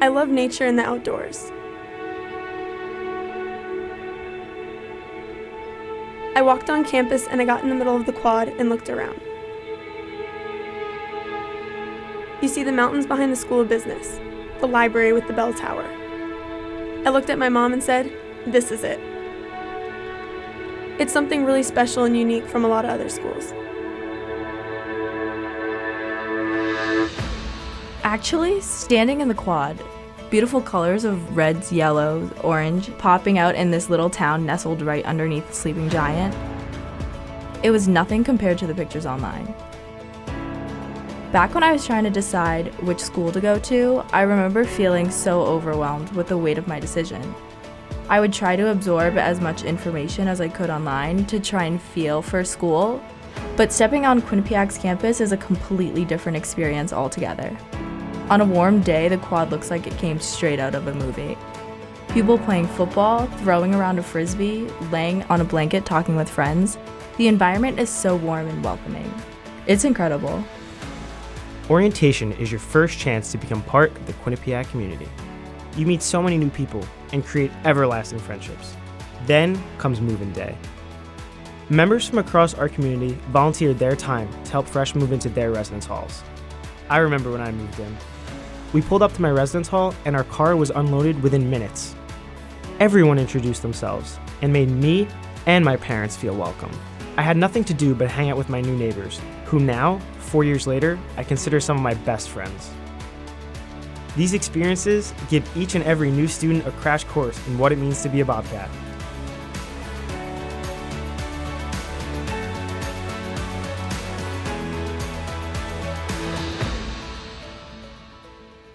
I love nature and the outdoors. I walked on campus and I got in the middle of the quad and looked around. You see the mountains behind the School of Business, the library with the bell tower. I looked at my mom and said, "This is it." It's something really special and unique from a lot of other schools. Actually, standing in the quad, beautiful colors of reds, yellows, orange, popping out in this little town nestled right underneath the sleeping giant, it was nothing compared to the pictures online. Back when I was trying to decide which school to go to, I remember feeling so overwhelmed with the weight of my decision. I would try to absorb as much information as I could online to try and feel for a school, but stepping on Quinnipiac's campus is a completely different experience altogether. On a warm day, the quad looks like it came straight out of a movie. People playing football, throwing around a frisbee, laying on a blanket talking with friends. The environment is so warm and welcoming. It's incredible. Orientation is your first chance to become part of the Quinnipiac community. You meet so many new people and create everlasting friendships. Then comes move-in day. Members from across our community volunteered their time to help freshmen move into their residence halls. I remember when I moved in. We pulled up to my residence hall and our car was unloaded within minutes. Everyone introduced themselves and made me and my parents feel welcome. I had nothing to do but hang out with my new neighbors, who now, 4 years later, I consider some of my best friends. These experiences give each and every new student a crash course in what it means to be a Bobcat.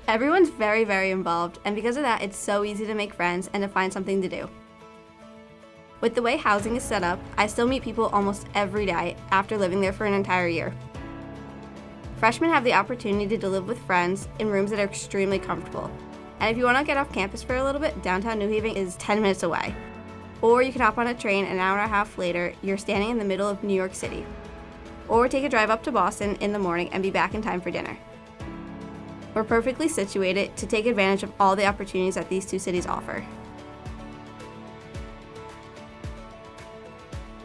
Everyone's very, very involved, and because of that, it's so easy to make friends and to find something to do. With the way housing is set up, I still meet people almost every day after living there for an entire year. Freshmen have the opportunity to live with friends in rooms that are extremely comfortable. And if you want to get off campus for a little bit, downtown New Haven is 10 minutes away. Or you can hop on a train an hour and a half later, you're standing in the middle of New York City. Or take a drive up to Boston in the morning and be back in time for dinner. We're perfectly situated to take advantage of all the opportunities that these two cities offer.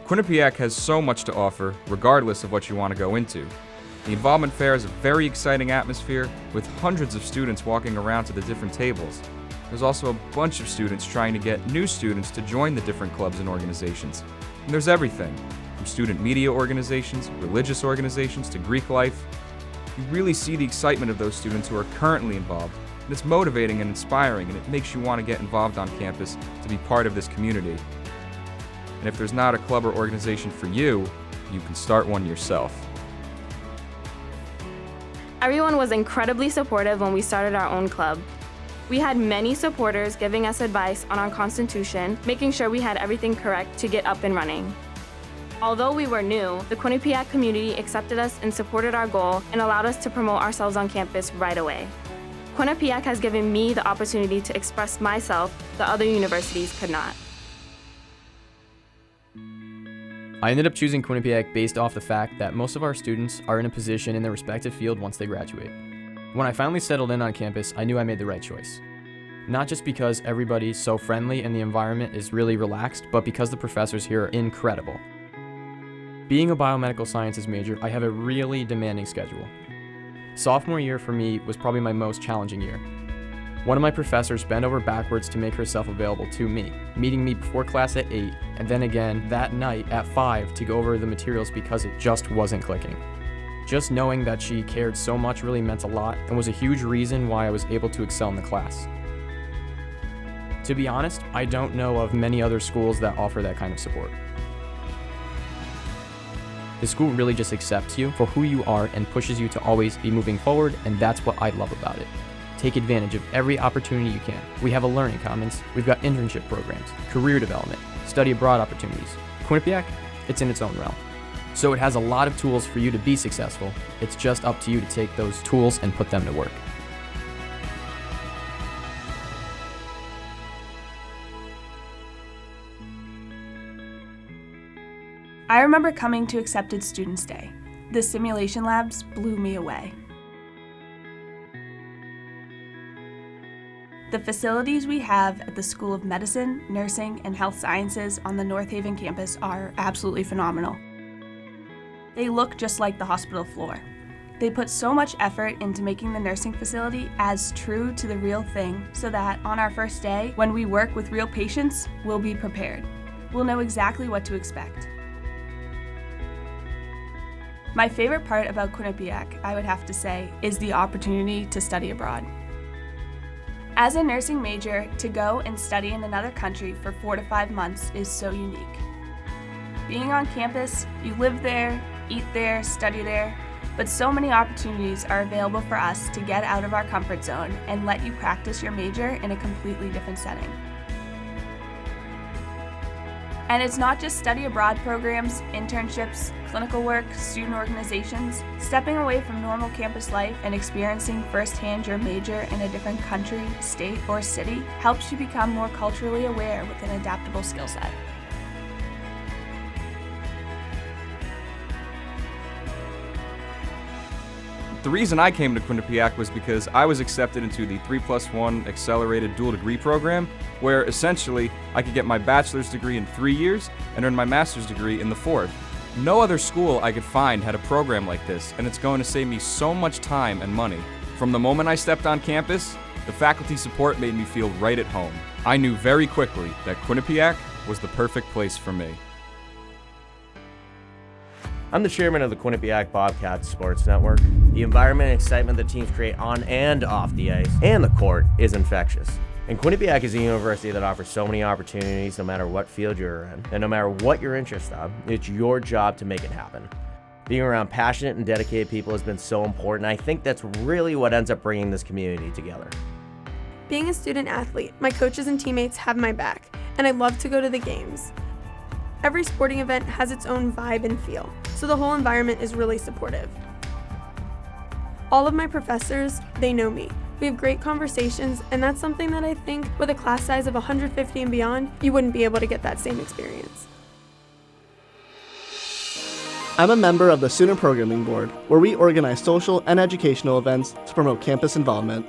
Quinnipiac has so much to offer, regardless of what you want to go into. The Involvement Fair is a very exciting atmosphere, with hundreds of students walking around to the different tables. There's also a bunch of students trying to get new students to join the different clubs and organizations. And there's everything, from student media organizations, religious organizations, to Greek life. You really see the excitement of those students who are currently involved, and it's motivating and inspiring, and it makes you want to get involved on campus to be part of this community. And if there's not a club or organization for you, you can start one yourself. Everyone was incredibly supportive when we started our own club. We had many supporters giving us advice on our constitution, making sure we had everything correct to get up and running. Although we were new, the Quinnipiac community accepted us and supported our goal and allowed us to promote ourselves on campus right away. Quinnipiac has given me the opportunity to express myself that other universities could not. I ended up choosing Quinnipiac based off the fact that most of our students are in a position in their respective field once they graduate. When I finally settled in on campus, I knew I made the right choice. Not just because everybody's so friendly and the environment is really relaxed, but because the professors here are incredible. Being a biomedical sciences major, I have a really demanding schedule. Sophomore year for me was probably my most challenging year. One of my professors bent over backwards to make herself available to me, meeting me before class at 8, and then again that night at 5 to go over the materials because it just wasn't clicking. Just knowing that she cared so much really meant a lot and was a huge reason why I was able to excel in the class. To be honest, I don't know of many other schools that offer that kind of support. The school really just accepts you for who you are and pushes you to always be moving forward, and that's what I love about it. Take advantage of every opportunity you can. We have a learning commons, we've got internship programs, career development, study abroad opportunities. Quinnipiac, it's in its own realm. So it has a lot of tools for you to be successful. It's just up to you to take those tools and put them to work. I remember coming to Accepted Students Day. The simulation labs blew me away. The facilities we have at the School of Medicine, Nursing, and Health Sciences on the North Haven campus are absolutely phenomenal. They look just like the hospital floor. They put so much effort into making the nursing facility as true to the real thing so that on our first day, when we work with real patients, we'll be prepared. We'll know exactly what to expect. My favorite part about Quinnipiac, I would have to say, is the opportunity to study abroad. As a nursing major, to go and study in another country for 4 to 5 months is so unique. Being on campus, you live there, eat there, study there, but so many opportunities are available for us to get out of our comfort zone and let you practice your major in a completely different setting. And it's not just study abroad programs, internships, clinical work, student organizations. Stepping away from normal campus life and experiencing firsthand your major in a different country, state, or city helps you become more culturally aware with an adaptable skill set. The reason I came to Quinnipiac was because I was accepted into the 3+1 accelerated dual degree program, where essentially I could get my bachelor's degree in 3 years and earn my master's degree in the 4th. No other school I could find had a program like this, and it's going to save me so much time and money. From the moment I stepped on campus, the faculty support made me feel right at home. I knew very quickly that Quinnipiac was the perfect place for me. I'm the chairman of the Quinnipiac Bobcats Sports Network. The environment and excitement the teams create on and off the ice and the court is infectious. And Quinnipiac is a university that offers so many opportunities no matter what field you're in. And no matter what your interest of, it's your job to make it happen. Being around passionate and dedicated people has been so important. I think that's really what ends up bringing this community together. Being a student athlete, my coaches and teammates have my back, and I love to go to the games. Every sporting event has its own vibe and feel, so the whole environment is really supportive. All of my professors, they know me. We have great conversations, and that's something that I think with a class size of 150 and beyond, you wouldn't be able to get that same experience. I'm a member of the Student Programming Board, where we organize social and educational events to promote campus involvement.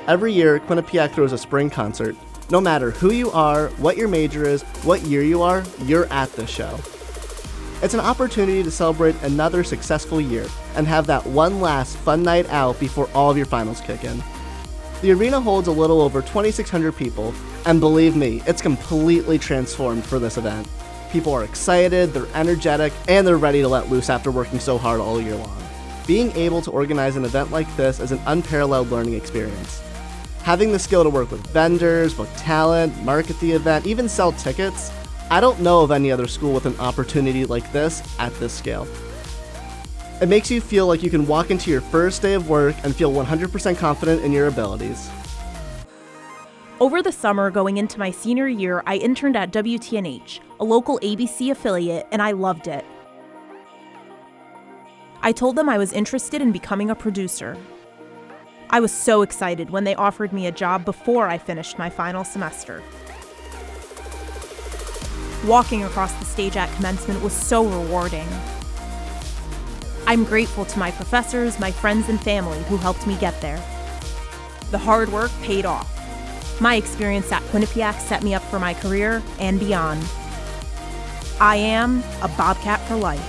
Every year, Quinnipiac throws a spring concert. No matter who you are, what your major is, what year you are, you're at this show. It's an opportunity to celebrate another successful year and have that one last fun night out before all of your finals kick in. The arena holds a little over 2,600 people, and believe me, it's completely transformed for this event. People are excited, they're energetic, and they're ready to let loose after working so hard all year long. Being able to organize an event like this is an unparalleled learning experience. Having the skill to work with vendors, book talent, market the event, even sell tickets, I don't know of any other school with an opportunity like this at this scale. It makes you feel like you can walk into your first day of work and feel 100% confident in your abilities. Over the summer going into my senior year, I interned at WTNH, a local ABC affiliate, and I loved it. I told them I was interested in becoming a producer. I was so excited when they offered me a job before I finished my final semester. Walking across the stage at commencement was so rewarding. I'm grateful to my professors, my friends, and family who helped me get there. The hard work paid off. My experience at Quinnipiac set me up for my career and beyond. I am a Bobcat for life.